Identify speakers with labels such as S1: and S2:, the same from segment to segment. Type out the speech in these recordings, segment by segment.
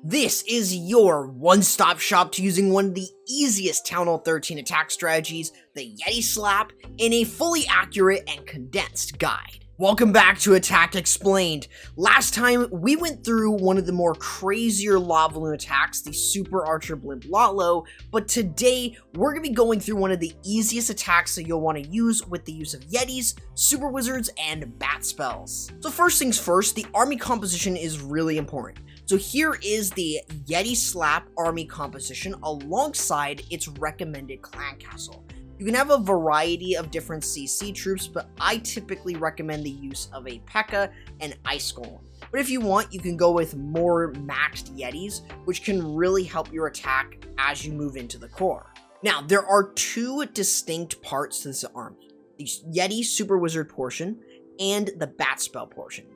S1: This is your one-stop shop to using one of the easiest Town Hall 13 attack strategies, the Yeti Slap, in a fully accurate and condensed guide. Welcome back to Attack Explained. Last time, we went through one of the more crazier lava balloon attacks, the Super Archer Blimp Lotlo, but today, we're going to be going through one of the easiest attacks that you'll want to use with the use of Yetis, Super Wizards, and Bat Spells. So first things first, the army composition is really important. So here is the Yeti Slap army composition alongside its recommended clan castle. You can have a variety of different CC troops, but I typically recommend the use of a P.E.K.K.A. and Ice Golem. But if you want, you can go with more maxed Yetis, which can really help your attack as you move into the core. Now, there are two distinct parts to this army: the Yeti Super Wizard portion and the Bat Spell portion.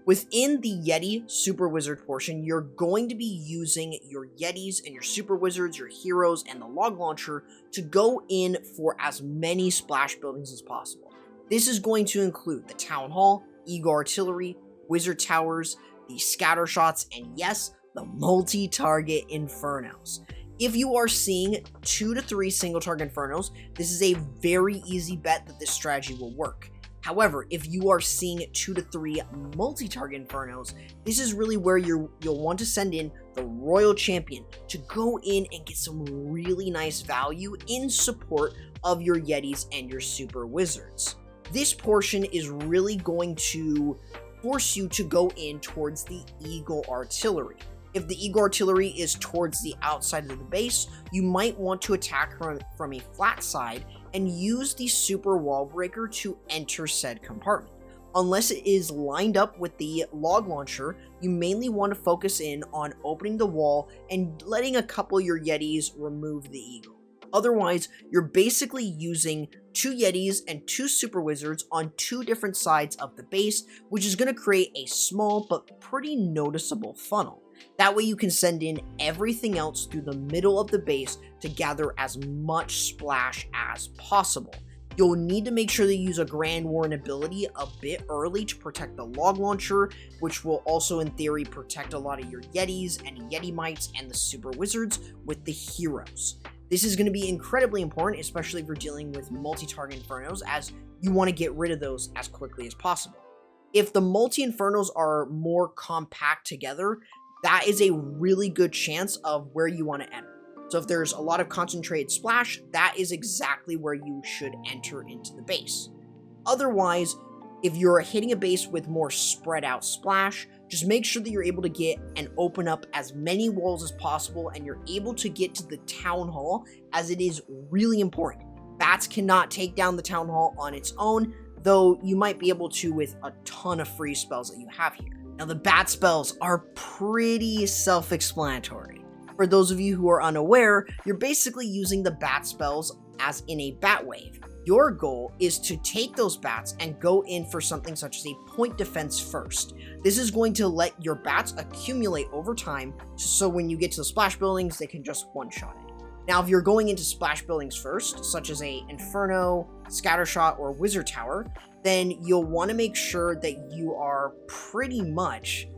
S1: Within the Yeti Super Wizard portion, you're going to be using your Yetis and your Super Wizards, your heroes, and the log launcher to go in for as many splash buildings as possible. This is going to include the Town Hall, Eagle Artillery, Wizard Towers, the Scatter Shots, and yes, the multi-target Infernos. If you are seeing 2 to 3 single-target Infernos, this is a very easy bet that this strategy will work. However, if you are seeing 2 to 3 multi-target Infernos, this is really where you'll want to send in the Royal Champion to go in and get some really nice value in support of your Yetis and your Super Wizards. This portion is really going to force you to go in towards the Eagle Artillery. If the Eagle Artillery is towards the outside of the base, you might want to attack from a flat side and use the Super Wall Breaker to enter said compartment. Unless it is lined up with the log launcher, you mainly want to focus in on opening the wall and letting a couple of your Yetis remove the Eagle. Otherwise, you're basically using 2 Yetis and 2 Super Wizards on 2 different sides of the base, which is going to create a small but pretty noticeable funnel. That way you can send in everything else through the middle of the base to gather as much splash as possible. You'll need to make sure that you use a Grand Warren ability a bit early to protect the log launcher, which will also in theory protect a lot of your Yetis and Yeti Mites and the Super Wizards with the heroes. This is going to be incredibly important, especially if you're dealing with multi-target Infernos, as you want to get rid of those as quickly as possible. If the multi-Infernos are more compact together, that is a really good chance of where you want to enter. So if there's a lot of concentrated splash, that is exactly where you should enter into the base. Otherwise, if you're hitting a base with more spread out splash, just make sure that you're able to get and open up as many walls as possible and you're able to get to the Town Hall, as it is really important. Bats cannot take down the Town Hall on its own, though you might be able to with a ton of free spells that you have here. Now, the bat spells are pretty self-explanatory. For those of you who are unaware, you're basically using the bat spells as in a bat wave. Your goal is to take those bats and go in for something such as a point defense first. This is going to let your bats accumulate over time, so when you get to the splash buildings, they can just one-shot it. Now, if you're going into splash buildings first, such as a Inferno, Scattershot, or Wizard Tower, then you'll want to make sure that you are pretty much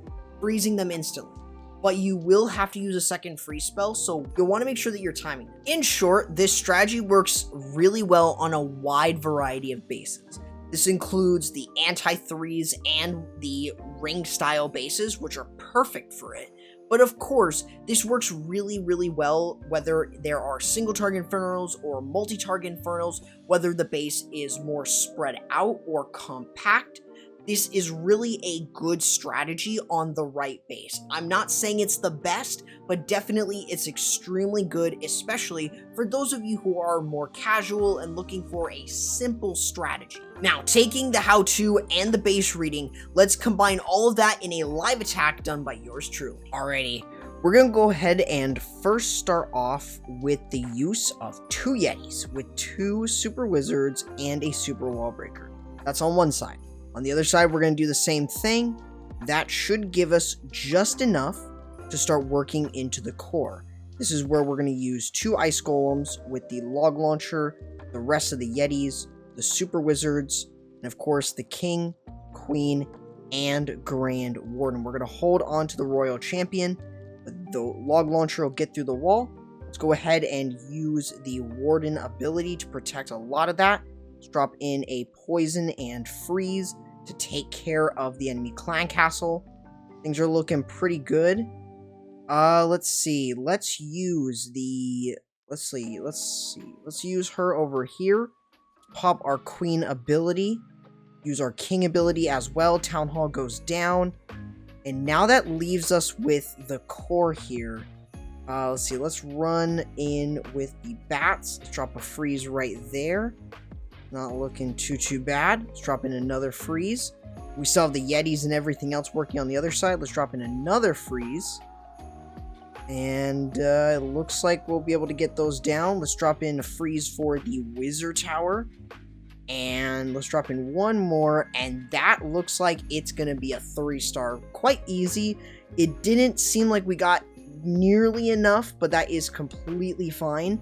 S1: freezing them instantly. But you will have to use a second freeze spell, so you'll want to make sure that you're timing it. In short, this strategy works really well on a wide variety of bases. This includes the anti-threes and the ring-style bases, which are perfect for it. But of course, this works really, really well whether there are single-target Infernos or multi-target Infernos, whether the base is more spread out or compact. This is really a good strategy on the right base. I'm not saying it's the best, but definitely it's extremely good, especially for those of you who are more casual and looking for a simple strategy. Now, taking the how-to and the base reading, let's combine all of that in a live attack done by yours truly. Alrighty, we're gonna go ahead and first start off with the use of 2 Yetis with 2 Super Wizards and a Super Wall Breaker. That's on one side. On the other side, we're going to do the same thing. That should give us just enough to start working into the core. This is where we're going to use 2 Ice Golems with the Log Launcher, the rest of the Yetis, the Super Wizards, and of course the King, Queen, and Grand Warden. We're going to hold on to the Royal Champion, the log launcher will get through the wall. Let's go ahead and use the Warden ability to protect a lot of that. Let's drop in a poison and freeze to take care of the enemy clan castle. Things are looking pretty good. Let's see. Let's use her over here. Pop our queen ability. Use our king ability as well. Town hall goes down. And now that leaves us with the core here. Let's see. Let's run in with the bats. Let's drop a freeze right there. Not looking too bad. Let's drop in another freeze. We still have the Yetis and everything else working on the other side. Let's drop in another freeze. And it looks like we'll be able to get those down. Let's drop in a freeze for the Wizard Tower. And let's drop in one more. And that looks like it's going to be a 3-star. Quite easy. It didn't seem like we got nearly enough, but that is completely fine.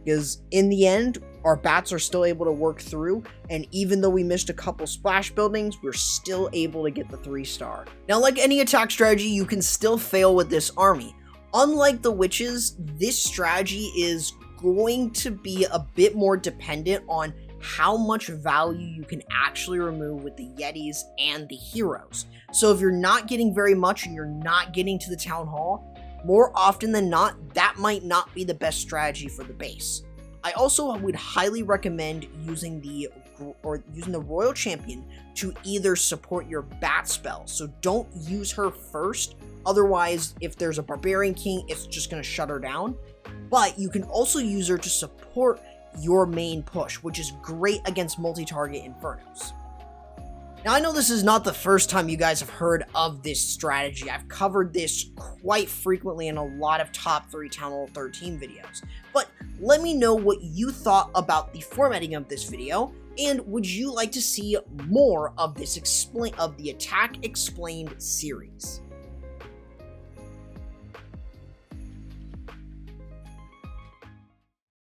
S1: Because in the end, our bats are still able to work through, and even though we missed a couple splash buildings, we're still able to get the 3-star. Now, like any attack strategy, you can still fail with this army. Unlike the witches, this strategy is going to be a bit more dependent on how much value you can actually remove with the Yetis and the heroes. So if you're not getting very much and you're not getting to the town hall, more often than not, that might not be the best strategy for the base. I also would highly recommend using the Royal Champion to either support your bat spell. So don't use her first. Otherwise, if there's a Barbarian King, it's just going to shut her down. But you can also use her to support your main push, which is great against multi-target Infernos. Now, I know this is not the first time you guys have heard of this strategy. I've covered this quite frequently in a lot of top 3 Town Hall 13 videos. But let me know what you thought about the formatting of this video, and would you like to see more of this of the Attack Explained series?